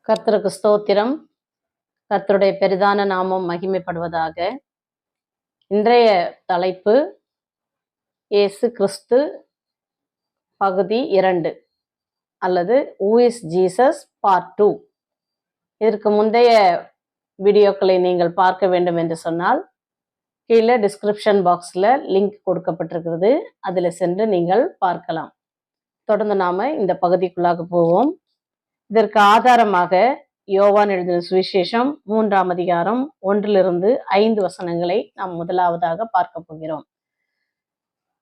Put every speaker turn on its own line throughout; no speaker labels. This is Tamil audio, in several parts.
கர்த்தருக்கு ஸ்தோத்திரம். கர்த்தருடைய பெரிதான நாமம் மகிமைப்படுவதாக. இன்றைய தலைப்பு இயேசு கிறிஸ்து பகுதி 2 அல்லது Who is Jesus பார்ட் 2. இதற்கு முந்தைய வீடியோக்களை நீங்கள் பார்க்க வேண்டும் என்று சொன்னால் கீழே டிஸ்கிரிப்ஷன் பாக்ஸில் லிங்க் கொடுக்கப்பட்டிருக்கிறது. அதில் சென்று நீங்கள் பார்க்கலாம். தொடர்ந்து நாம இந்த பகுதிக்குள்ளாக போவோம். இதற்கு ஆதாரமாக யோவான் எழுதின சுவிசேஷம் 3ஆம் அதிகாரம் 1-5 வசனங்களை நாம் முதலாவதாக பார்க்க போகிறோம்.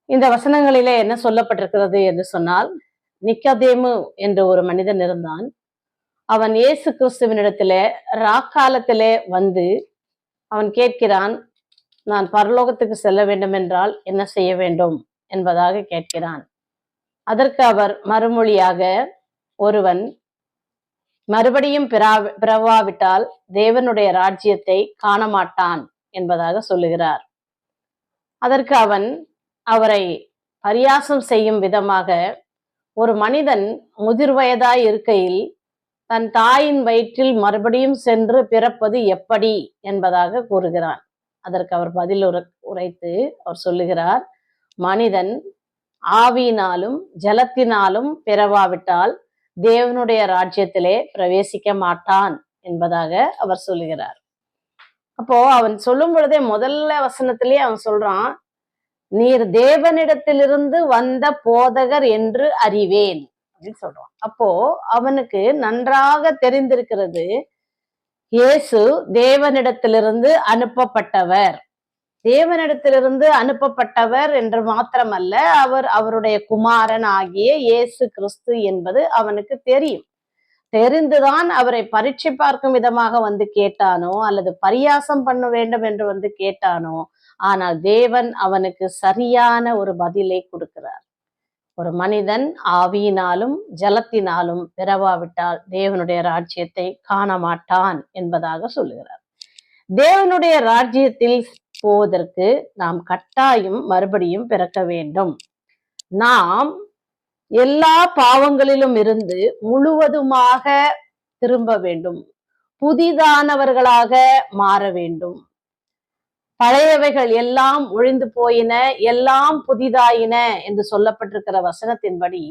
இந்த வசனங்களிலே என்ன சொல்லப்பட்டிருக்கிறது என்று சொன்னால், நிக்கோதேமு என்ற ஒரு மனிதன் இருந்தான். அவன் இயேசு கிறிஸ்துவினிடத்திலே ராக்காலத்திலே வந்து அவன் கேட்கிறான், நான் பரலோகத்துக்கு செல்ல வேண்டும் என்றால் என்ன செய்ய வேண்டும் என்பதாக கேட்கிறான். அதற்கு அவர் மறுமொழியாக, ஒருவன் மறுபடியும் பிறவாவிட்டால் தேவனுடைய ராஜ்யத்தை காண மாட்டான் என்பதாக சொல்லுகிறார். அதற்கு அவரை பரியாசம் செய்யும் விதமாக, ஒரு மனிதன் முதிர் வயதாய் இருக்கையில் தன் தாயின் வயிற்றில் மறுபடியும் சென்று பிறப்பது எப்படி என்பதாக கூறுகிறான். அதற்கு அவர் பதில் உரைத்து அவர் சொல்லுகிறார், மனிதன் ஆவியினாலும் ஜலத்தினாலும் பிறவாவிட்டால் தேவனுடைய ராஜ்யத்திலே பிரவேசிக்க மாட்டான் என்பதாக அவர் சொல்லுகிறார். அப்போ அவன் சொல்லும் பொழுதே முதல்ல வசனத்திலேயே அவன் சொல்றான், நீர் தேவனிடத்திலிருந்து வந்த போதகர் என்று அறிவேன் அப்படின்னு சொல்றான். அப்போ அவனுக்கு நன்றாக தெரிந்திருக்கிறது, இயேசு தேவனிடத்திலிருந்து அனுப்பப்பட்டவர். தேவனிடத்திலிருந்து அனுப்பப்பட்டவர் என்று மாத்திரமல்ல, அவருடைய குமாரன் ஆகிய இயேசு கிறிஸ்து என்பது அவனுக்கு தெரியும். தெரிந்துதான் அவரை பரீட்சை பார்க்கும் விதமாக வந்து கேட்டானோ அல்லது பரியாசம் பண்ண வேண்டும் என்று வந்து கேட்டானோ, ஆனால் தேவன் அவனுக்கு சரியான ஒரு பதிலை கொடுக்கிறார். ஒரு மனிதன் ஆவியினாலும் ஜலத்தினாலும் பிறவாவிட்டால் தேவனுடைய ராஜ்யத்தை காண மாட்டான் என்பதாக சொல்லுகிறார். தேவனுடைய ராஜ்யத்தில் போவதற்கு நாம் கட்டாயம் மறுபடியும் பிறக்க வேண்டும். நாம் எல்லா பாவங்களிலும் இருந்து முழுவதுமாக திரும்ப வேண்டும். புதிதானவர்களாக மாற வேண்டும். பழையவைகள் எல்லாம் ஒழிந்து போயின, எல்லாம் புதிதாயின என்று சொல்லப்பட்டிருக்கிற வசனத்தின்படி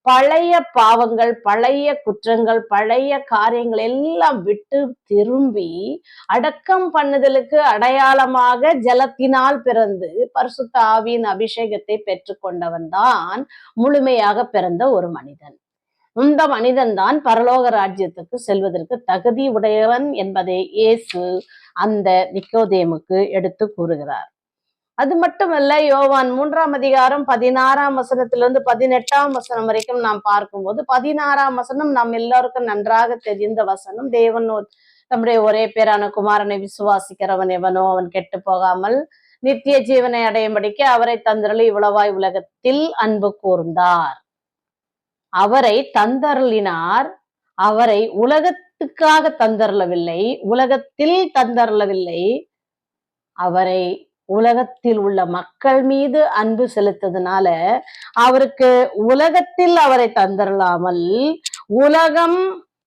பழைய பாவங்கள், பழைய குற்றங்கள், பழைய காரியங்கள் எல்லாம் விட்டு திரும்பி அடக்கம் பண்ணுதலுக்கு அடையாளமாக ஜலத்தினால் பிறந்து பரிசுத்த ஆவியின் அபிஷேகத்தை பெற்றுக்கொண்டவன் தான் முழுமையாக பிறந்த ஒரு மனிதன். இந்த மனிதன் தான் பரலோக ராஜ்யத்துக்கு செல்வதற்கு தகுதி உடையவன் என்பதை இயேசு அந்த நிக்கோதேமுக்கு எடுத்து கூறுகிறார். அது மட்டுமல்ல, யோவான் 3ஆம் அதிகாரம் 16ஆம் வசனத்திலிருந்து 18ஆம் வசனம் வரைக்கும் நாம் பார்க்கும்போது, 16ஆம் வசனம் நாம் எல்லாருக்கும் நன்றாக தெரிந்த வசனம். தேவன் தம்முடைய ஒரே பேரான குமாரனை விசுவாசிக்கிறவன் எவனோ அவன் கெட்டு போகாமல் நித்திய ஜீவனை அடையும்படிக்கு அவரை தந்தருளி இவ்வளவாய் உலகத்தில் அன்பு கூர்ந்தார். அவரை தந்தருளினார். அவரை உலகத்துக்காக தந்தருளவில்லை, உலகத்தில் தந்தருளவில்லை. அவரை உலகத்தில் உள்ள மக்கள் மீது அன்பு செலுத்ததுனால அவருக்கு உலகத்தில் அவரை தந்தரலாமல் உலகம்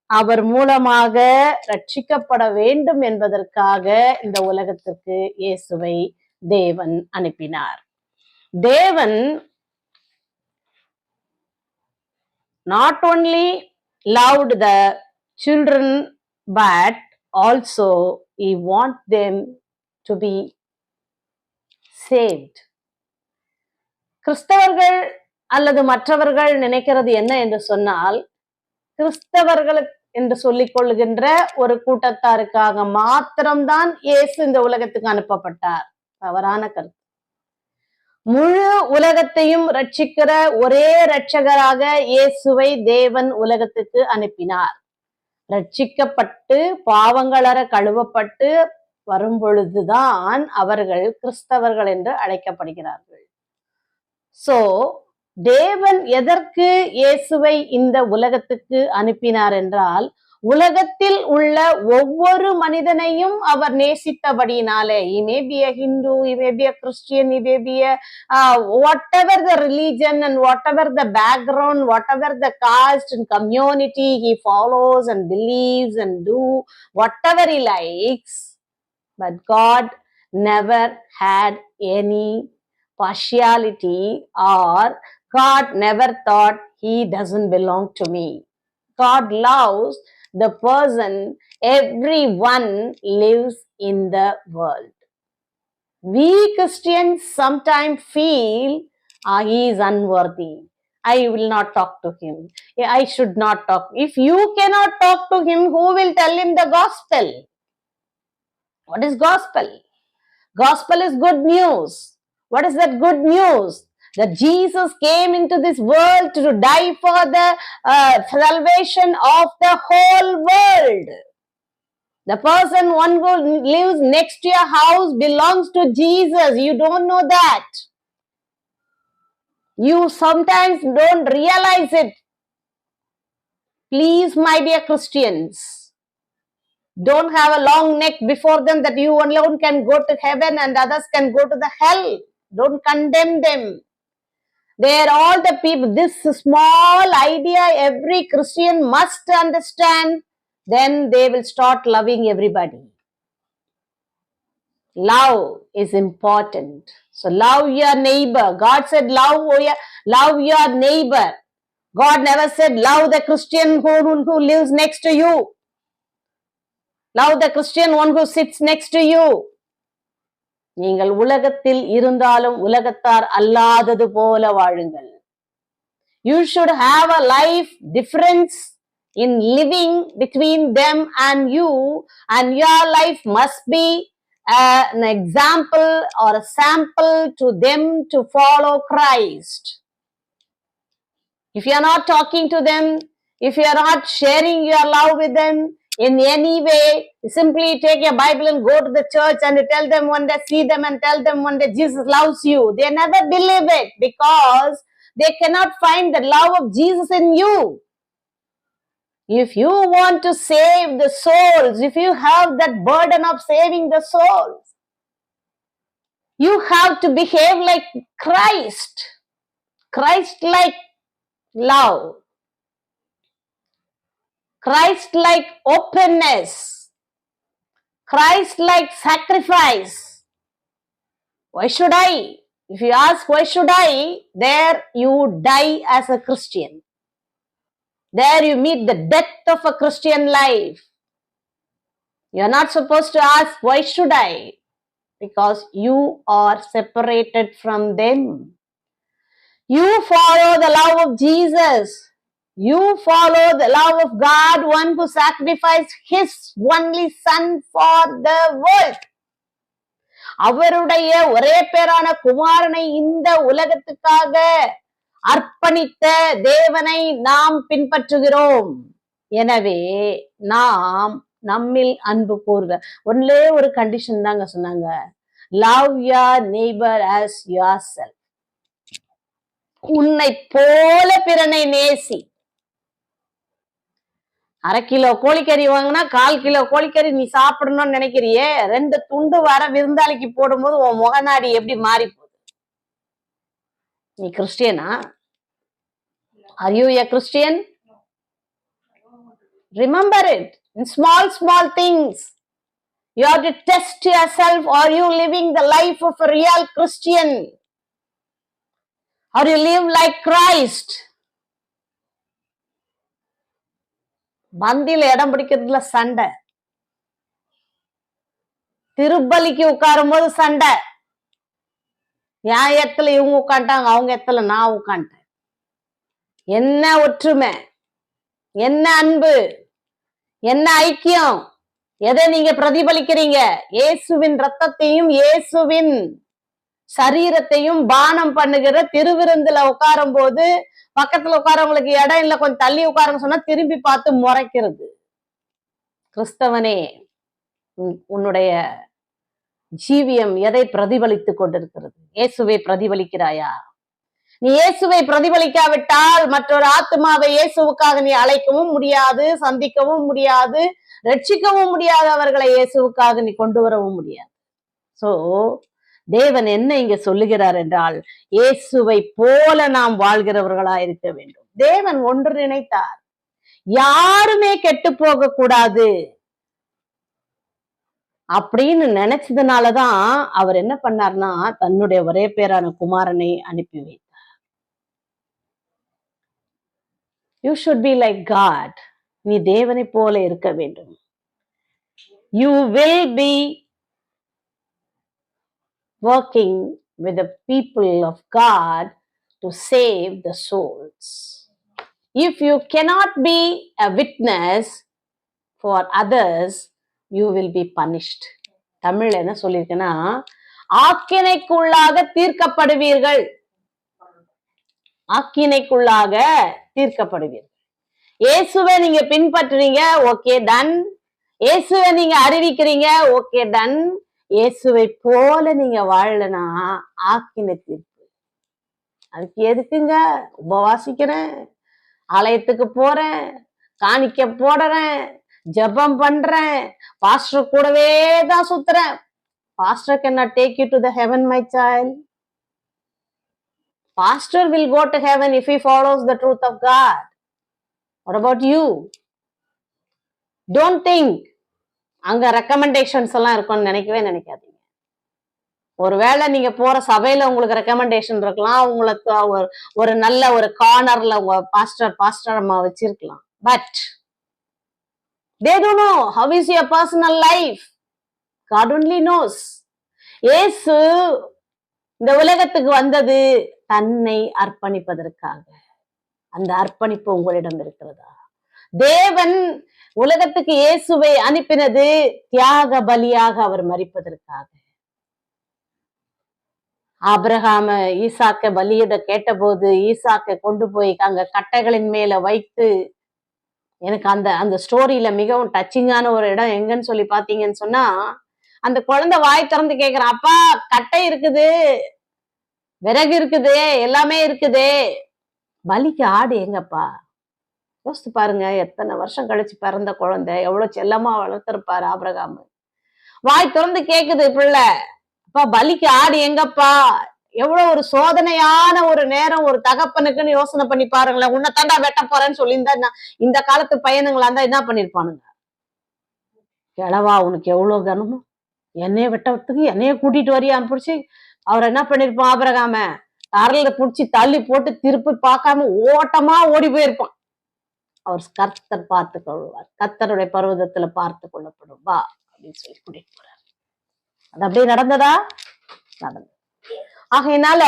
அவர் மூலமாக ரட்சிக்கப்பட வேண்டும் என்பதற்காக இந்த உலகத்திற்கு இயேசுவை தேவன் அனுப்பினார். தேவன் not only loved the children but also he want them to be saved. கிறிஸ்தவர்கள் அல்லது மற்றவர்கள் நினைக்கிறது என்ன என்று சொன்னால், கிறிஸ்தவர்கள் என்று சொல்லிக் கொள்கின்ற ஒரு கூட்டத்தாருக்காக மாத்திரம்தான் இயேசு இந்த உலகத்துக்கு அனுப்பப்பட்டார். தவறான கருத்து. முழு உலகத்தையும் ரட்சிக்கிற ஒரே இரட்சகராக இயேசுவை தேவன் உலகத்துக்கு அனுப்பினார். ரட்சிக்கப்பட்டு பாவங்களற கழுவப்பட்டு வரும் பொழுதுதான் அவர்கள் கிறிஸ்தவர்கள் என்று அழைக்கப்படுகிறார்கள். சோ தேவன் எதற்கு இயேசுவை இந்த உலகத்துக்கு அனுப்பினார் என்றால், உலகத்தில் உள்ள ஒவ்வொரு மனிதனையும் அவர் நேசித்தபடினாலே, he may be a Hindu, he may be a Christian, he may be a whatever the religion and whatever the background, whatever the caste and community he follows and believes and do whatever he likes, but God never had any partiality, or God never thought he doesn't belong to me. God loves the person. Everyone lives in the world. We Christians sometimes feel he is unworthy. I will not talk to him. I should not talk. If you cannot talk to him, who will tell him the gospel? What is gospel? Gospel is good news. What is that good news? That Jesus came into this world to die for the salvation of the whole world. The person one who lives next to your house belongs to Jesus. You don't know that. You sometimes don't realize it. Please, my dear Christians, don't have a long neck before them that you alone can go to heaven and others can go to the hell. Don't condemn them. They are all the people. This small idea every Christian must understand. Then they will start loving everybody. Love is important. So love your neighbor. God said love your neighbor. God never said love the Christian who lives next to you. Love the Christian one who sits next to you. நீங்கள் உலகத்தில் இருந்தாலும் உலகத்தார் அல்லாதது போல வாழுங்கள். You should have a life difference in living between them and you, and your life must be an example or a sample to them to follow Christ. If you are not talking to them, if you are not sharing your love with them in any way, simply take your Bible and go to the church and tell them one day, see them and tell them one day Jesus loves you. They never believe it because they cannot find the love of Jesus in you. If you want to save the souls, if you have that burden of saving the souls, you have to behave like Christ. Christ-like love. Christ-like openness. Christ-like sacrifice. Why should I? If you ask why should I, there you die as a Christian. There you meet the death of a Christian life. You are not supposed to ask why should I? Because you are separated from them. You follow the love of Jesus. You follow the love of God, one who sacrificed his only son for the world. அவருடைய ஒரே பேரான குமாரனை இந்த உலகத்துக்காக அர்ப்பணித்த தேவனை நாம் பின்பற்றுகிறோம். எனவே நாம் நம்மில் அன்பு கூறுக. ஒன்லே ஒரு கண்டிஷன் தாங்க சொன்னாங்க. Love your neighbour as yourself. உன்னை போல பிறனை நேசி. 1/2 கிலோ கோழிக்கறி வாங்கினா 1/4 கிலோ கோழிக்கறி நீ சாப்பிடணும்னு நினைக்கிறியே, 2 துண்டு வர விருந்தாளிக்கு போடும்போது உன் முகநாடி எப்படி மாறி போகுது? நீ கிறிஸ்டியனா? Are you a Christian? Remember it. In small things. You have to test yourself. Are you living the life of a real Christian? Or you live like Christ? பந்தியில இடம் பிடிக்கிறதுல சண்டை, திருப்பலிக்கு உட்காரும் போது சண்டை, என் இடத்துல இவங்க உட்காந்துட்டாங்க, அவங்க இடத்துல நான் உட்காந்துட்டேன். என்ன ஒற்றுமை, என்ன அன்பு, என்ன ஐக்கியம், எதை நீங்க பிரதிபலிக்கிறீங்க? இயேசுவின் ரத்தத்தையும் இயேசுவின் சரீரத்தையும் பானம் பண்ணுகிற திருவிருந்துல உட்காரும் போது பக்கத்துல உட்காரவங்களுக்கு இடம் இல்ல, கொஞ்சம் தள்ளி உட்காருங்க சொன்னா திரும்பி பார்த்து முறைக்கிறது. கிறிஸ்தவனே, உன்னுடைய ஜீவியம் எதை பிரதிபலித்துக் கொண்டிருக்கிறது? இயேசுவை பிரதிபலிக்கிறாயா? நீ இயேசுவை பிரதிபலிக்காவிட்டால் மற்றொரு ஆத்மாவை இயேசுவுக்காக நீ அழைக்கவும் முடியாது, சந்திக்கவும் முடியாது, ரட்சிக்கவும் முடியாது, அவர்களை இயேசுவுக்காக நீ கொண்டு வரவும் முடியாது. சோ தேவன் என்ன இங்க சொல்லுகிறார் என்றால், இயேசுவை போல நாம் வாழ்கிறவர்களா இருக்க வேண்டும். தேவன் ஒன்று நினைத்தார், யாருமே கெட்டு போக கூடாது அப்படின்னு நினைச்சதுனாலதான் அவர் என்ன பண்ணார்னா தன்னுடைய ஒரே பேரான குமாரனை அனுப்பி வைத்தார். You should be like God. நீ தேவனை போல இருக்க வேண்டும். You will be working with the people of God to save the souls. If you cannot be a witness for others, you will be punished. தமிழ்ல என்ன சொல்லிருக்கேன்னா, ஆக்கினைக்குள்ளாக தீர்க்கப்படுவீர்கள். ஆக்கினைக்குள்ளாக தீர்க்கப்படுவீர்கள். இயேசுவை நீங்க பின்பற்றுறீங்க, ஓகே டன். இயேசுவை நீங்க அறிவிக்கிறீங்க, ஓகே டன். இயேசுவை போல நீங்க வாழலனா ஆக்கினை தீர்ப்பு. அதுக்கு எதுக்குங்க உபவாசிக்கிறேன், ஆலயத்துக்கு போறேன், காணிக்க போடுறேன், ஜபம் பண்றேன், பாஸ்டர் கூடவே தான் சுத்துறேன். Pastor cannot take you to the heaven, my child. Pastor will go to heaven if he follows the truth of God. What about you? Don't think அங்க ரெக்கமெண்டேஷன்ஸ் எல்லாம் இருக்கும்னு நினைக்காதீங்க. ஒருவேளை நீங்க போற சபையில உங்களுக்கு ரெக்கமெண்டேஷன் இருக்கலாம், உங்களுக்கு ஒரு நல்ல ஒரு கார்னர்ல உங்க பாஸ்டர் அம்மா வச்சிருக்கலாம். But they don't know how is your personal life. God only knows. இயேசு இந்த உலகத்துக்கு வந்தது தன்னை அர்ப்பணிப்பதற்காக. அந்த அர்ப்பணிப்பு உங்களிடம் இருக்கிறதா? தேவன் உலகத்துக்கு இயேசுவை அனுப்பினது தியாக பலியாக அவர் மரிப்பதற்காக. ஆபிரகாம ஈசாக்க பலியிட கேட்டபோது ஈசாக்க கொண்டு போய் அங்க கட்டைகளின் மேல வைத்து, எனக்கு அந்த ஸ்டோரியில மிகவும் டச்சிங்கான ஒரு இடம் எங்கன்னு சொல்லி பாத்தீங்கன்னு சொன்னா, அந்த குழந்தை வாய் திறந்து கேக்குறான், அப்பா கட்டை இருக்குது, விறகு இருக்குது, எல்லாமே இருக்குது, பலிக்கு ஆடு எங்கப்பா? யோசித்து பாருங்க, எத்தனை வருஷம் கழிச்சு பிறந்த குழந்தை, எவ்வளவு செல்லமா வளர்த்திருப்பாரு ஆபிரகாம். வாய் திறந்து கேக்குது பிள்ளை, அப்பா பலிக்கு ஆடு எங்கப்பா? எவ்வளவு ஒரு சோதனையான ஒரு நேரம் ஒரு தகப்பனுக்குன்னு யோசனை பண்ணி பாருங்களேன். உன்னை தாண்டா வெட்ட போறேன்னு சொல்லியிருந்தா இந்த காலத்து பையனுங்களா இருந்தா என்ன பண்ணிருப்பானுங்க? கிழவா உனக்கு எவ்வளவு கனமோ, என்னைய வெட்டத்துக்கு என்னைய கூட்டிட்டு வரியான்னு பிடிச்சி அவர் என்ன பண்ணிருப்பான்? ஆபிரகாம தரல புடிச்சு தள்ளி போட்டு திருப்பி பார்க்காம ஓட்டமா ஓடி போயிருப்பான். அவர் கர்த்தர் பார்த்து கொள்வார், கர்த்தருடைய பர்வதத்துல பார்த்து கொள்ளப்படும் வா அப்படின்னு சொல்லி கூட்டிட்டு போறார். அது அப்படியே நடந்ததா? நடந்தது. ஆகையினால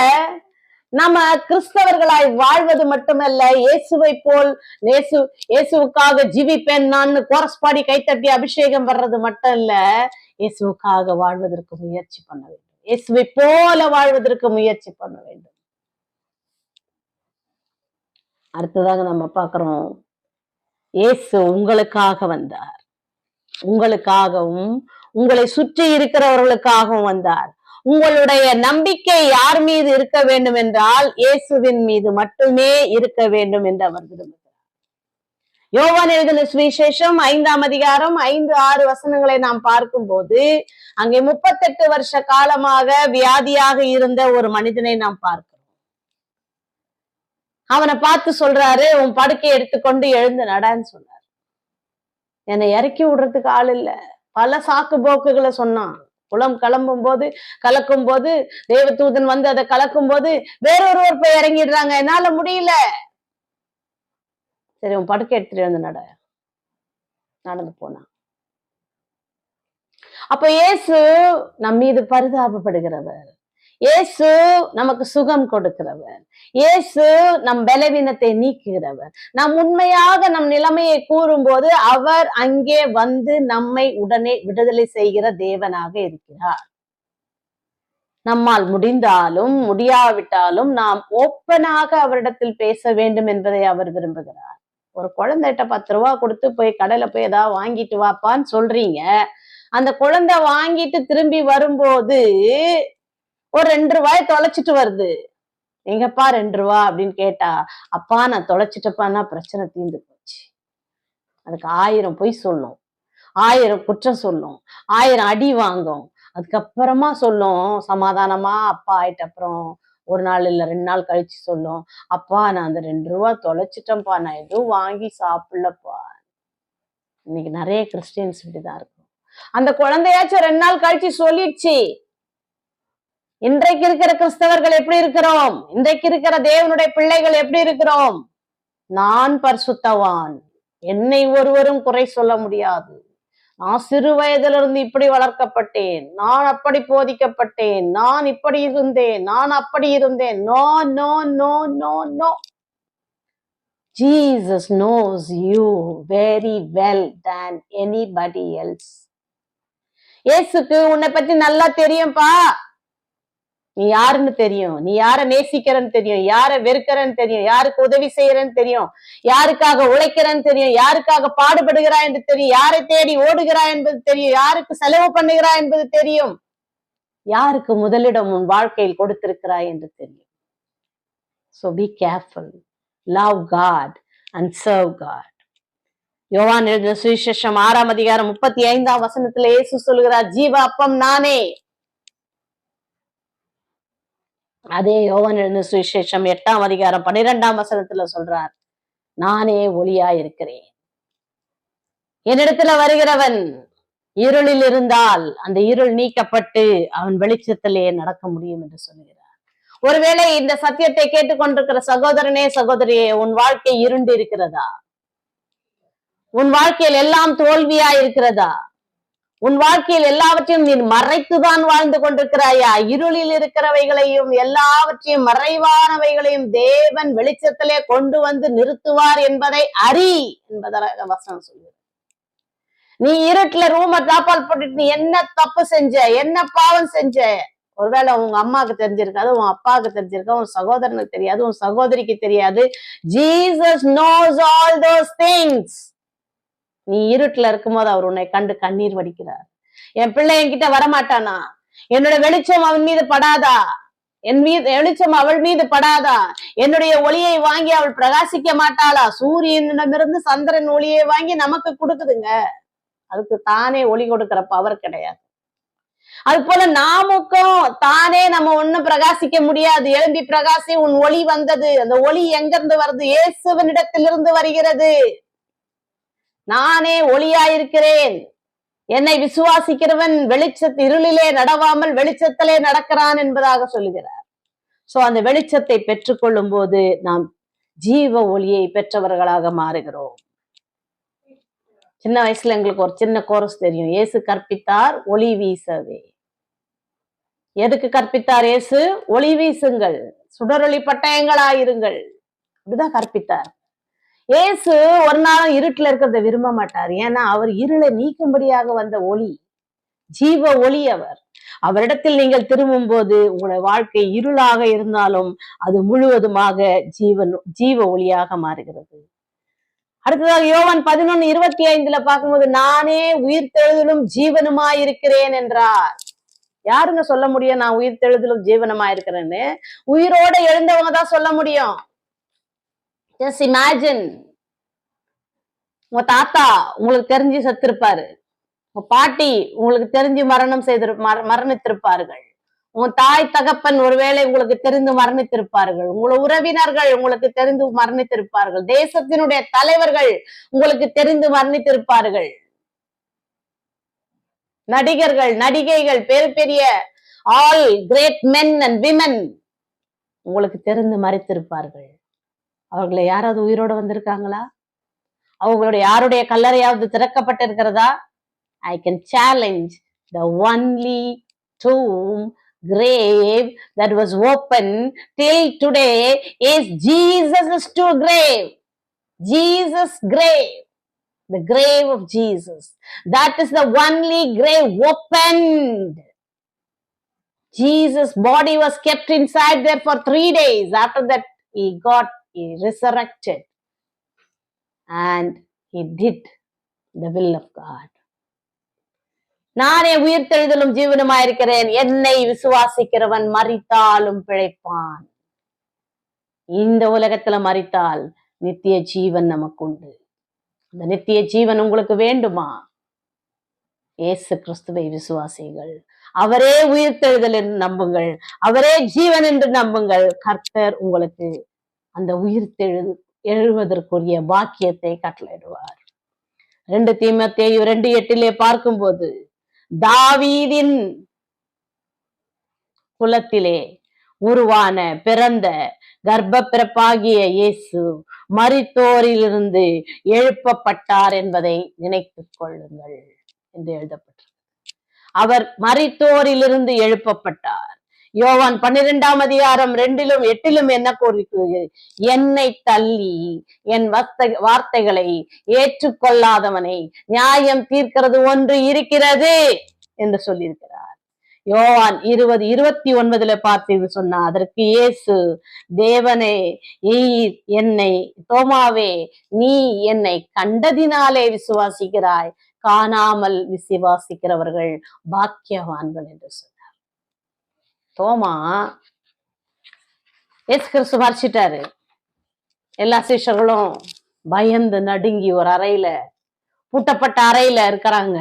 நம்ம கிறிஸ்தவர்களாய் வாழ்வது மட்டுமல்ல, இயேசுவை போல் இயேசுவுக்காக ஜீவிப்பேன் நான் கோரஸ் பாடி கைத்தட்டி அபிஷேகம் வர்றது மட்டும் இல்ல, இயேசுவுக்காக வாழ்வதற்கு முயற்சி பண்ண வேண்டும். இயேசுவை போல வாழ்வதற்கு முயற்சி பண்ண வேண்டும். அடுத்ததாக நம்ம பார்க்கிறோம், இயேசு உங்களுக்காக வந்தார். உங்களுக்காகவும் உங்களை சுற்றி இருக்கிறவர்களுக்காகவும் வந்தார். உங்களுடைய நம்பிக்கை யார் மீது இருக்க வேண்டும் என்றால் இயேசுவின் மீது மட்டுமே இருக்க வேண்டும் என்று அவர் விரும்புகிறார். யோவான் எழுதின சுவிசேஷம் 5ஆம் அதிகாரம் 5-6 வசனங்களை நாம் பார்க்கும் போது, அங்கே 38 வருஷ காலமாக வியாதியாக இருந்த ஒரு மனிதனை நாம் பார்க்கிறோம். அவனை பார்த்து சொல்றாரு, உன் படுக்கையை எடுத்துக்கொண்டு எழுந்து நடான்னு சொன்னார். என்னை இறக்கி விடுறதுக்கு ஆள் இல்ல. பல சாக்கு போக்குகளை சொன்னான். குளம் கலக்கும் போது தேவதூதன் வந்து அதை கலக்கும் போது வேறொருவர் போய் இறங்கிடுறாங்க, என்னால முடியல. சரி உன் படுக்கை எடுத்துட்டு வந்து நடந்து போனான். அப்ப இயேசு நம் மீது பரிதாபப்படுகிறவர், இயேசு நமக்கு சுகம் கொடுக்கிறவர், இயேசு நம் பலவீனத்தை நீக்குகிறவர். நாம் உண்மையாக நம் நிலைமையை கூறும் போது அவர் அங்கே வந்து நம்மை உடனே விடுதலை செய்கிற தேவனாக இருக்கிறார். நம்மால் முடிந்தாலும் முடியாவிட்டாலும் நாம் ஓப்பனாக அவரிடத்தில் பேச வேண்டும் என்பதை அவர் விரும்புகிறார். ஒரு குழந்தைகிட்ட 10 ரூபா கொடுத்து போய் கடையில போய் ஏதாவது வாங்கிட்டு வாப்பான்னு சொல்றீங்க. அந்த குழந்தை வாங்கிட்டு திரும்பி வரும்போது ஒரு 2 ரூபாய் தொலைச்சிட்டு வருது. எங்கப்பா 2 ரூபா அப்படின்னு கேட்டா, அப்பா நான் தொலைச்சிட்டப்பான்னா பிரச்சனை தீர்ந்து போச்சு. அதுக்கு 1000 பொய் சொல்லும், 1000 குற்றம் சொல்லும், 1000 அடி வாங்கும். அதுக்கப்புறமா சொல்லும் சமாதானமா அப்பா ஆயிட்ட அப்புறம் 1 நாள் இல்ல 2 நாள் கழிச்சு சொல்லும், அப்பா நான் அந்த 2 ரூபா தொலைச்சிட்டேன்ப்பா, நான் எதுவும் வாங்கி சாப்பிடலப்பா. இன்னைக்கு நிறைய கிறிஸ்டியன்ஸ் இப்படிதான் இருக்கும். அந்த குழந்தையாச்சும் 2 நாள் கழிச்சு சொல்லிடுச்சு. இன்றைக்கு இருக்கிற கிறிஸ்தவர்கள் எப்படி இருக்கிறோம்? இன்றைக்கு இருக்கிற தேவனுடைய பிள்ளைகள் எப்படி இருக்கிறோம்? நான் பரிசுத்தவான், என்னை ஒருவரும் குறை சொல்ல முடியாது. நான் சிறு வயதிலிருந்து இப்படி வளர்க்கப்பட்டேன், நான் அப்படி போதிக்கப்பட்டேன், நான் இப்படி இருந்தேன், நான் அப்படி இருந்தேன். No no no no no. Jesus knows you very well than anybody else. இயேசுக்கு உன்னை பத்தி நல்லா தெரியும்பா. நீ யாருன்னு தெரியும், நீ யார நேசிக்கிறன்னு தெரியும், யார வெறுக்கிறன்னு தெரியும், யாருக்கு உதவி செய்யறன்னு தெரியும், யாருக்காக உழைக்கிறன்னு தெரியும், யாருக்காக பாடுபடுகிறாய் என்று தெரியும், யாரை தேடி ஓடுகிறாய் என்பது தெரியும், யாருக்கு செலவு பண்ணுகிறாய் என்பது தெரியும், யாருக்கு முதலிடம் உன் வாழ்க்கையில் கொடுத்திருக்கிறாய் என்று தெரியும். So be careful, love God and serve God. யோவான் எழுதின சுவிசேஷம் 6:35 இயேசு சொல்கிறார், ஜீவ அப்பம் நானே. அதே யோவான் எழுதின சுவிசேஷம் 8:12 சொல்றார், நானே ஒளியா இருக்கிறேன். என்னிடத்துல வருகிறவன் இருளில் இருந்தால் அந்த இருள் நீக்கப்பட்டு அவன் வெளிச்சத்திலே நடக்க முடியும் என்று சொல்கிறார். ஒருவேளை இந்த சத்தியத்தை கேட்டுக்கொண்டிருக்கிற சகோதரனே சகோதரியே, உன் வாழ்க்கை இருண்டு இருக்கிறதா? உன் வாழ்க்கையில் எல்லாம் தோல்வியா இருக்கிறதா? உன் வாழ்க்கையில் எல்லாவற்றையும் நீ மறைத்துதான் வாழ்ந்து கொண்டிருக்கிறாயா? இருளில் இருக்கிறவைகளையும் எல்லாவற்றையும் மறைவானவைகளையும் தேவன் வெளிச்சத்திலே கொண்டு வந்து நிறுத்துவார் என்பதை அறி என்பதாக வசனம் சொல்லுது. நீ இருட்டுல ரூம தாப்பால் போட்டுட்டு நீ என்ன தப்பு செஞ்ச, என்ன பாவம் செஞ்ச? ஒருவேளை உங்க அம்மாவுக்கு தெரிஞ்சிருக்காது, உன் அப்பாவுக்கு தெரிஞ்சிருக்கா, உன் சகோதரனுக்கு தெரியாது, உன் சகோதரிக்கு தெரியாது. Jesus knows all those things. நீ இருட்டுல இருக்கும்போது அவர் உன்னை கண்டு கண்ணீர் வடிக்கிறார். என் பிள்ளை என்கிட்ட வரமாட்டானா? என்னோட வெளிச்சம் அவன் மீது படாதா? வெளிச்சம் அவள் மீது படாதா? என்னுடைய ஒளியை வாங்கி அவள் பிரகாசிக்க மாட்டாளா? சூரியனிடமிருந்து சந்திரன் ஒளியை வாங்கி நமக்கு கொடுக்குதுங்க. அதுக்கு தானே ஒளி கொடுக்கிற பவர் கிடையாது. அது போல நாமுக்கும் தானே நம்ம ஒண்ணும் பிரகாசிக்க முடியாது. எழும்பி பிரகாசி, உன் ஒளி வந்தது. அந்த ஒளி எங்கிருந்து வருது? இயேசுவினிடத்திலிருந்து வருகிறது. நானே ஒளியாயிருக்கிறேன், என்னை விசுவாசிக்கிறவன் இருளிலே நடவாமல் வெளிச்சத்திலே நடக்கிறான் என்பதாக சொல்லுகிறார். சோ அந்த வெளிச்சத்தை பெற்றுக்கொள்ளும் போது நாம் ஜீவ ஒளியை பெற்றவர்களாக மாறுகிறோம். சின்ன வயசுல எங்களுக்கு ஒரு சின்ன கோரஸ் தெரியும், இயேசு கற்பித்தார் ஒளி வீசவே. எதுக்கு கற்பித்தார் இயேசு? ஒளி வீசுங்கள், சுடரொளி பட்டயங்களாயிருங்கள், அப்படிதான் கற்பித்தார். இயேசு ஒரு நாளும் இருட்டுல இருக்கிறத விரும்ப மாட்டார். ஏன்னா அவர் இருளை நீக்கும்படியாக வந்த ஒளி, ஜீவ ஒளி அவர். அவரிடத்தில் நீங்கள் திரும்பும் போது உங்களுடைய வாழ்க்கை இருளாக இருந்தாலும் அது முழுவதுமாக ஜீவ ஒளியாக மாறுகிறது. அடுத்ததாக யோவான் 11:25 பார்க்கும்போது, நானே உயிர்த்தெழுதலும் ஜீவனுமாயிருக்கிறேன் என்றார். யாருங்க சொல்ல முடியும் நான் உயிர்த்தெழுதலும் ஜீவனுமாயிருக்கிறேன்னு? உயிரோட எழுந்தவங்க தான் சொல்ல முடியும். Just imagine, உங்க தாத்தா உங்களுக்கு தெரிஞ்சு செத்திருப்பாரு, உங்க பாட்டி உங்களுக்கு தெரிஞ்சு மரணித்திருப்பார்கள், உங்க தாய் தகப்பன் ஒருவேளை உங்களுக்கு தெரிந்து மரணித்திருப்பார்கள், உங்களோட உறவினர்கள் உங்களுக்கு தெரிந்து மரணித்திருப்பார்கள், தேசத்தினுடைய தலைவர்கள் உங்களுக்கு தெரிந்து மரணித்திருப்பார்கள், நடிகர்கள் நடிகைகள் பெரிய all great men and women உங்களுக்கு தெரிந்து மறைத்திருப்பார்கள். அவர்களை யாராவது உயிரோட வந்திருக்காங்களா? அவங்களுடைய யாருடைய கல்லறையாவது திறக்கப்பட்டிருக்கிறதா? I can challenge, the only tomb grave that was open till today is Jesus' grave. Jesus' grave, the grave of Jesus. That is the only grave opened. Jesus' body was kept inside there for 3 days. After that, he resurrected and he did the will of God. நானே உயிர்த்தெழுதலும் ஜீவனுமாயிருக்கிறேன், என்னை விசுவாசிக்கிறவன் மரித்தாலும் பிழைப்பான். இந்த உலகத்துல மரித்தால் நித்திய ஜீவன் நமக்கு உண்டு. அந்த நித்திய ஜீவன் உங்களுக்கு வேண்டுமா? இயேசு கிறிஸ்துவை விசுவாசிகள், அவரே உயிர்த்தெழுதல் என்று நம்புங்கள், அவரே ஜீவன் என்று நம்புங்கள். கர்த்தர் உங்களுக்கு அந்த எழுவதற்குரிய பாக்கியத்தை கட்டளையிடுவார். 2 தீமோத்தேயு 2:8 பார்க்கும்போது, தாவீதின் குலத்திலே உருவான பிறந்த கர்ப்ப பிறப்பாகிய இயேசு மரித்தோரிலிருந்து எழுப்பப்பட்டார் என்பதை நினைத்துக் கொள்ளுங்கள் என்று எழுதப்பட்டது. அவர் மரித்தோரிலிருந்து எழுப்பப்பட்டார். யோவான் 12:2-8 என்ன கூறுகிறது? என்னை தள்ளி என் வார்த்தைகளை ஏற்றுக்கொள்ளாதவனை நியாயம் தீர்க்கிறது ஒன்று இருக்கிறது என்று சொல்லியிருக்கிறார். யோவான் 20:29 பார்த்து சொன்னா, அதற்கு இயேசு, தேவனே, என்னை தோமாவே, நீ என்னை கண்டதினாலே விசுவாசிக்கிறாய், காணாமல் விசுவாசிக்கிறவர்கள் பாக்கியவான்கள் என்று சொன்னார். தோமா இயேசு கிறிஸ்து மரிச்சிட்டாரு. எல்லா சிஷ்யர்களும் பயந்து நடுங்கி ஒரு அறையில, பூட்டப்பட்ட அறையில இருக்கிறாங்க.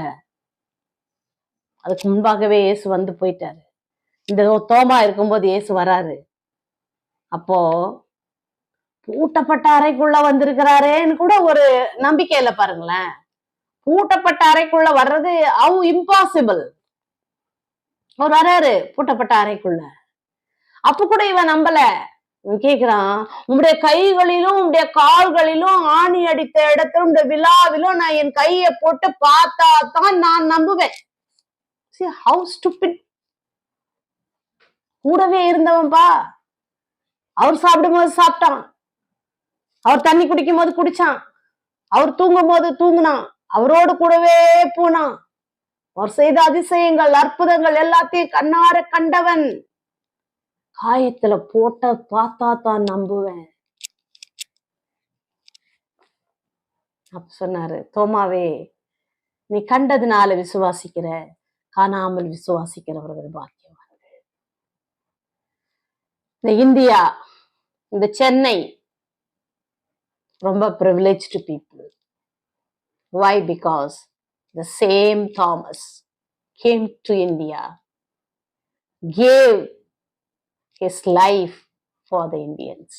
அதுக்கு முன்பாகவே இயேசு வந்து போயிட்டாரு. இந்த தோமா இருக்கும்போது இயேசு வராரு. அப்போ பூட்டப்பட்ட அறைக்குள்ள வந்திருக்கிறாரேன்னு கூட ஒரு நம்பிக்கையில பாருங்களேன். பூட்டப்பட்ட அறைக்குள்ள வர்றது இம்பாசிபிள். அவர் வராரு பூட்டப்பட்ட அறைக்குள்ள. அப்ப கூட இவன் நம்பல. கேக்குறான், உங்களுடைய கைகளிலும் உங்களுடைய கால்களிலும் ஆணி அடித்த இடத்துல உங்களுடைய விழாவிலும் நான் என் கையை போட்டு பார்த்தா தான் நான் நம்புவேன். See how stupid. கூடவே இருந்தவன்பா. அவர் சாப்பிடும் போது சாப்பிட்டான், அவர் தண்ணி குடிக்கும் போது குடிச்சான், அவர் தூங்கும் போது தூங்கினான், அவரோடு கூடவே போனான். அவர் செய்த அதிசயங்கள் அற்புதங்கள் எல்லாத்தையும் கண்ணார கண்டவன். காயத்துல போட்ட பார்த்தா தான் நம்புவேன் அப்ப சொன்னாரு, தோமாவே, நீ கண்டதுனால விசுவாசிக்கிற, காணாமல் விசுவாசிக்கிறவர்கள் பாக்கியவான்கள். இந்த இந்தியா, இந்த சென்னை ரொம்ப privileged people. Why? Because the same Thomas came to India, gave his life for the Indians,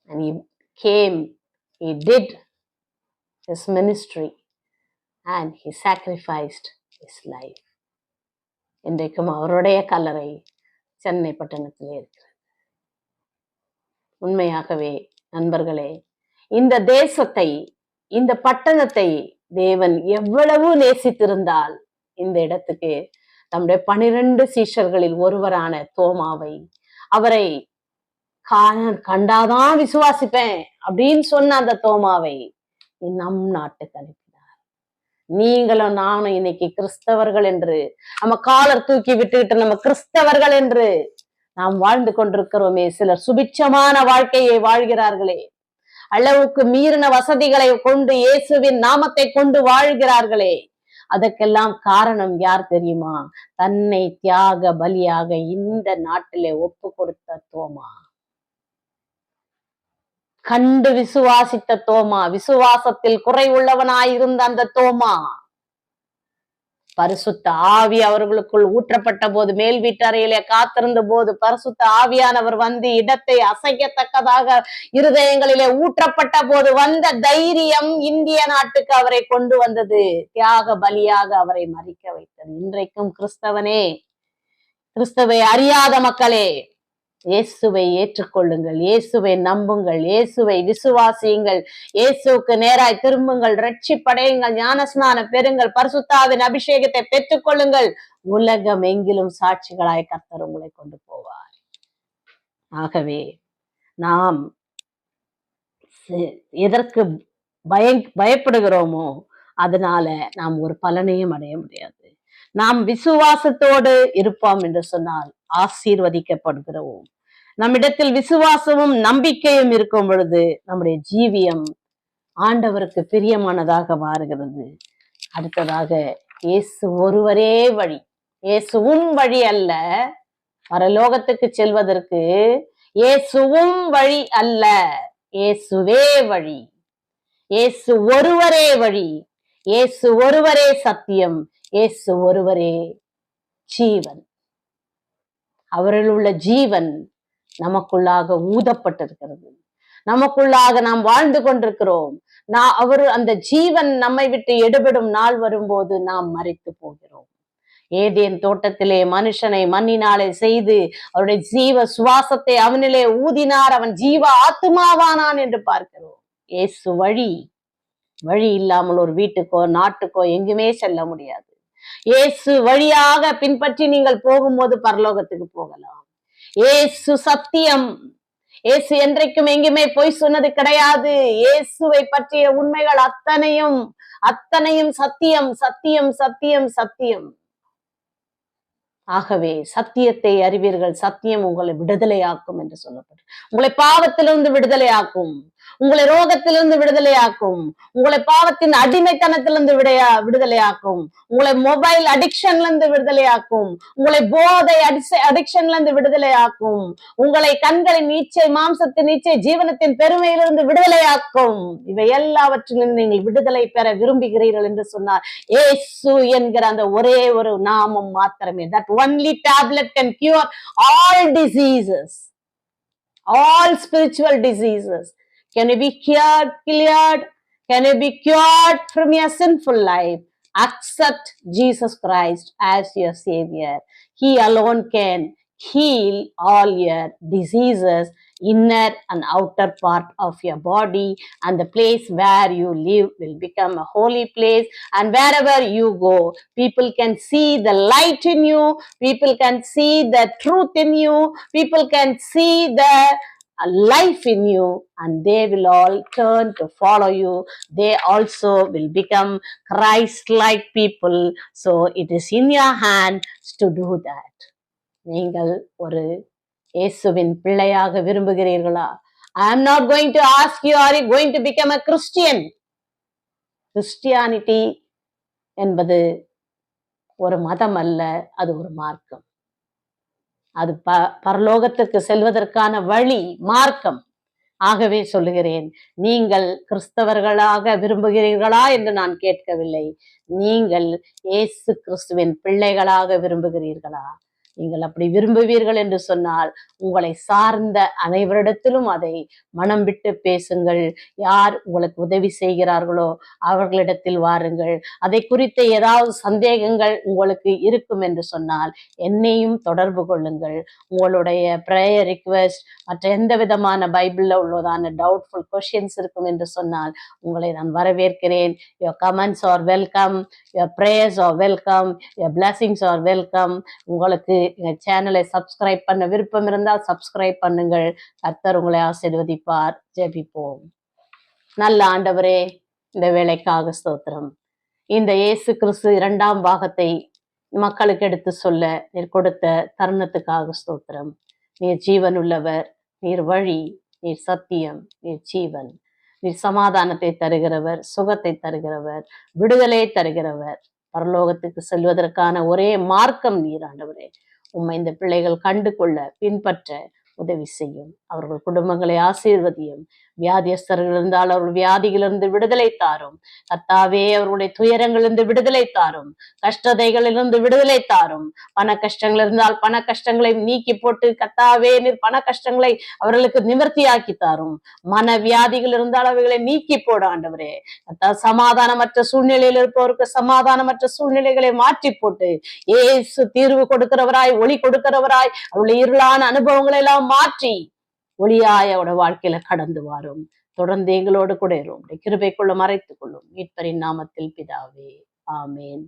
and he did his ministry, and he sacrificed his life. இன்றைக்கும் அவருடைய கல்லறை சென்னை பட்டணத்திலே இருக்கிறது. உண்மையாகவே நண்பர்களே, இந்த தேசத்தை, இந்த பட்டணத்தை தேவன் எவ்வளவு நேசித்திருந்தால் இந்த இடத்துக்கு தம்முடைய 12 சீஷர்களில் ஒருவரான தோமாவை, அவரை கண்டாதான் விசுவாசிப்பேன் அப்படின்னு சொன்ன அந்த தோமாவை நம் நாட்டுக்கு அனுப்பினார். நீங்களும் நானும் இன்னைக்கு கிறிஸ்தவர்கள் என்று நம்ம காலர் தூக்கி விட்டுக்கிட்டு நம்ம கிறிஸ்தவர்கள் என்று நாம் வாழ்ந்து கொண்டிருக்கிறோமே. சிலர் சுபிட்சமான வாழ்க்கையை வாழ்கிறார்களே, அளவுக்கு மீறின வசதிகளை கொண்டு இயேசுவின் நாமத்தை கொண்டு வாழ்கிறார்களே, அதற்கெல்லாம் காரணம் யார் தெரியுமா? தன்னை தியாக பலியாக இந்த நாட்டிலே ஒப்பு கொடுத்த தோமா, கண்டு விசுவாசித்த தோமா, விசுவாசத்தில் குறைவுள்ளவனாயிருந்த அந்த தோமா, பரிசுத்த ஆவி அவர்களுக்குள் ஊற்றப்பட்ட போது, மேல் வீட்டறையிலே காத்திருந்த போது பரிசுத்த ஆவியானவர் வந்து இடத்தை அசைக்கத்தக்கதாக இருதயங்களிலே ஊற்றப்பட்ட போது வந்த தைரியம் இந்திய நாட்டுக்கு அவரை கொண்டு வந்தது. தியாக பலியாக அவரை மரிக்க வைத்தது. இன்றைக்கும் கிறிஸ்தவனே, கிறிஸ்தவை அறியாத மக்களே, இயேசுவை ஏற்றுக்கொள்ளுங்கள், இயேசுவை நம்புங்கள், இயேசுவை விசுவாசியுங்கள், இயேசுவுக்கு நேராய் திரும்புங்கள், ரட்சிப்படையுங்கள், ஞானஸ்நானம் பெறுங்கள், பரிசுத்தாவின் அபிஷேகத்தை பெற்றுக் கொள்ளுங்கள். உலகம் எங்கிலும் சாட்சிகளாய் கர்த்தர் உங்களை கொண்டு போவார். ஆகவே நாம் எதற்கு பயப்படுகிறோமோ அதனால நாம் ஒரு பலனையும் அடைய முடியாது. நாம் விசுவாசத்தோடு இருப்போம் என்று சொன்னால் ஆசீர்வதிக்கப்படுகிறோம். நம்மிடத்தில் விசுவாசமும் நம்பிக்கையும் இருக்கும் பொழுது நம்முடைய ஜீவியம் ஆண்டவருக்கு பிரியமானதாக மாறுகிறது. அடுத்ததாக, இயேசு ஒருவரே வழி. இயேசுவும் வழி அல்ல. பரலோகத்துக்கு செல்வதற்கு இயேசுவும் வழி அல்ல, இயேசுவே வழி. இயேசு ஒருவரே வழி, இயேசு ஒருவரே சத்தியம், இயேசு ஒருவரே ஜீவன். அவரில் உள்ள ஜீவன் நமக்குள்ளாக ஊதப்பட்டிருக்கிறது. நமக்குள்ளாக நாம் வாழ்ந்து கொண்டிருக்கிறோம். அந்த ஜீவன் நம்மை விட்டு எடுபடும் நாள் வரும்போது நாம் மரித்து போகிறோம். ஏதேன் தோட்டத்திலே மனுஷனை மண்ணினாலே செய்து அவருடைய ஜீவ சுவாசத்தை அவனிலே ஊதினார், அவன் ஜீவ ஆத்துமாவானான் என்று பார்க்கிறோம். இயேசு வழி. வழி இல்லாமல் ஒரு வீட்டுக்கோ நாட்டுக்கோ எங்குமே செல்ல முடியாது. இயேசு வழியாக பின்பற்றி நீங்கள் போகும்போது பரலோகத்துக்கு போகலாம். இயேசு சத்தியம். இயேசு என்றைக்கும் எங்குமே பொய் சொன்னது கிடையாது. இயேசுவை பற்றிய உண்மைகள் அத்தனையும் அத்தனையும் சத்தியம், சத்தியம், சத்தியம், சத்தியம். ஆகவே சத்தியத்தை அறிவீர்கள், சத்தியம் உங்களை விடுதலையாக்கும் என்று சொல்லப்படும். உங்களை பாவத்திலிருந்து விடுதலையாக்கும், உங்களை ரோகத்திலிருந்து விடுதலையாக்கும், உங்களை பாவத்தின் அடிமைத்தனத்திலிருந்து விடுதலையாக்கும், உங்களை மொபைல் அடிக்ஷன்ல இருந்து விடுதலையாக்கும், உங்களை போதை அடிக்ஷன்ல இருந்து விடுதலையாக்கும், உங்களை கண்களின் நீச்சை, மாம்சத்தின் நீச்சை, ஜீவனத்தின் பெருமையிலிருந்து விடுதலையாக்கும். இவை எல்லாவற்றிலும் நீங்கள் விடுதலை பெற விரும்புகிறீர்கள் என்று சொன்னார். இயேசு என்கிற அந்த ஒரே ஒரு நாமம் மாத்திரமே, that only tablet can cure all diseases, all spiritual diseases. Can you be cleared? Can you be cured from your sinful life? Accept Jesus Christ as your Savior. He alone can heal all your diseases, inner and outer part of your body, and the place where you live will become a holy place. And wherever you go, people can see the light in you, people can see the truth in you, people can see the life in you, and they will all turn to follow you. They also will become Christ-like people. So it is in your hands to do that. நீங்கள் ஒரு இயேசுவின் பிள்ளையாக விரும்புகிறீர்களா? I am not going to ask you, are you going to become a Christian? Christianity என்பது ஒரு மதம் அல்ல, அது ஒரு மார்க்கம். அது பரலோகத்துக்கு செல்வதற்கான வழி, மார்க்கம். ஆகவே சொல்லுகிறேன், நீங்கள் கிறிஸ்தவர்களாக விரும்புகிறீர்களா என்று நான் கேட்கவில்லை. நீங்கள் இயேசு கிறிஸ்துவின் பிள்ளைகளாக விரும்புகிறீர்களா? நீங்கள் அப்படி விரும்புவீர்கள் என்று சொன்னால் உங்களை சார்ந்த அனைவரிடத்திலும் அதை மனம் விட்டு பேசுங்கள். யார் உங்களுக்கு உதவி செய்கிறார்களோ அவர்களிடத்தில் வாருங்கள். அதை குறித்த ஏதாவது சந்தேகங்கள் உங்களுக்கு இருக்கும் என்று சொன்னால் என்னையும் தொடர்பு கொள்ளுங்கள். உங்களுடைய ப்ரேயர் ரிக்வெஸ்ட், மற்ற எந்த விதமான பைபிள்ல உள்ளதான டவுட்ஃபுல் கொஸ்டின்ஸ் இருக்கும் என்று சொன்னால் உங்களை நான் வரவேற்கிறேன். Your comments are welcome, your prayers are welcome, your blessings are welcome. உங்களுக்கு எங்க சேனலை சப்ஸ்கிரைப் பண்ண விருப்பம் இருந்தால் சப்ஸ்கிரைப் பண்ணுங்கள். கர்த்தர் உங்களை ஆசீர்வதிப்பார். ஜெபிப்போம். நல்ல ஆண்டவரே, இந்த வேளைக்காக ஸ்தோத்திரம். இந்த இயேசு கிறிஸ்து 2ஆம் பாகத்தை மக்களுக்கு எடுத்து சொல்ல நீர் கொடுத்த தருணத்துக்காக ஸ்தோத்திரம். நீர் ஜீவன் உள்ளவர், நீர் வழி, நீர் சத்தியம், நீர் ஜீவன், நீர் சமாதானத்தை தருகிறவர், சுகத்தை தருகிறவர், விடுதலை தருகிறவர். பரலோகத்துக்கு செல்வதற்கான ஒரே மார்க்கம் நீர் ஆண்டவரே. உம்மை இந்த பிள்ளைகள் கண்டு கொள்ள, பின்பற்ற உதவி செய்யும். அவர்கள் குடும்பங்களை ஆசீர்வதியும். வியாதியஸ்தர்கள் இருந்தால் அவர்கள் வியாதிகளிலிருந்து விடுதலை தாரும். கர்த்தாவே, அவர்களுடைய துயரங்களிலிருந்து விடுதலை தாரும். கஷ்டதைகளிலிருந்து விடுதலை தாரும். பண கஷ்டங்கள் இருந்தால் பண கஷ்டங்களை நீக்கி போட்டு கர்த்தாவே நீர் பண கஷ்டங்களை அவர்களுக்கு நிவர்த்தியாக்கி தாரும். மன வியாதிகள் இருந்தால் அவைகளை நீக்கி போட ஆண்டவரே. சமாதானமற்ற சூழ்நிலையில் இருப்பவருக்கு சமாதானமற்ற சூழ்நிலைகளை மாற்றி போட்டு இயேசு தீர்வு கொடுக்கிறவராய், ஒளி கொடுக்கிறவராய், அவருடைய இருளான அனுபவங்களை எல்லாம் மாற்றி ஒளியாய் அவருடைய வாழ்க்கையில கடந்து வாரும். தொடர்ந்து எங்களோடு கூட கிருபைக்குள்ள மறைத்துக் கொள்ளும். மீட்பரின் நாமத்தில் பிதாவே, ஆமேன்.